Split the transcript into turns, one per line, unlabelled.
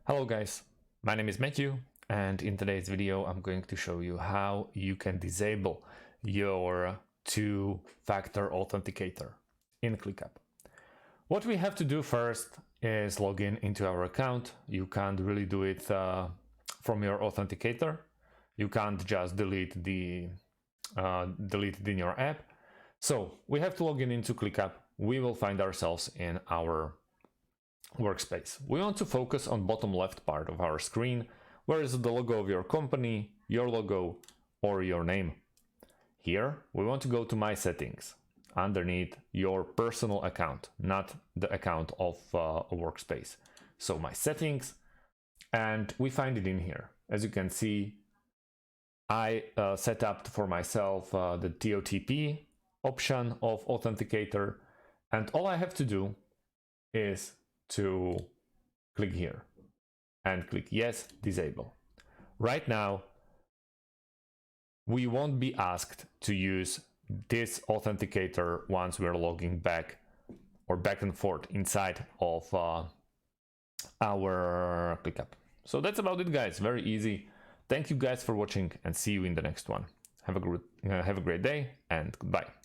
Hello guys, my name is Matthew, and in today's video I'm going to show you how you can disable your two-factor authenticator in ClickUp. What we have to do first is log in into our account. You can't really do it from your authenticator. You can't just delete it in your app. So we have to log in into ClickUp. We will find ourselves in our workspace. We want to focus on bottom left part of our screen, where is the logo of your company, your logo, or your name. Here we want to go to My Settings, underneath your personal account, not the account of a workspace. So My Settings, and we find it in here. As you can see, I set up for myself the TOTP option of authenticator, and all I have to do is to click here and click yes, disable. Right now we won't be asked to use this authenticator once we're logging back or back and forth inside of our ClickUp. So that's about it, guys. Very easy. Thank you guys for watching, and see you in the next one. Have a great day, and goodbye.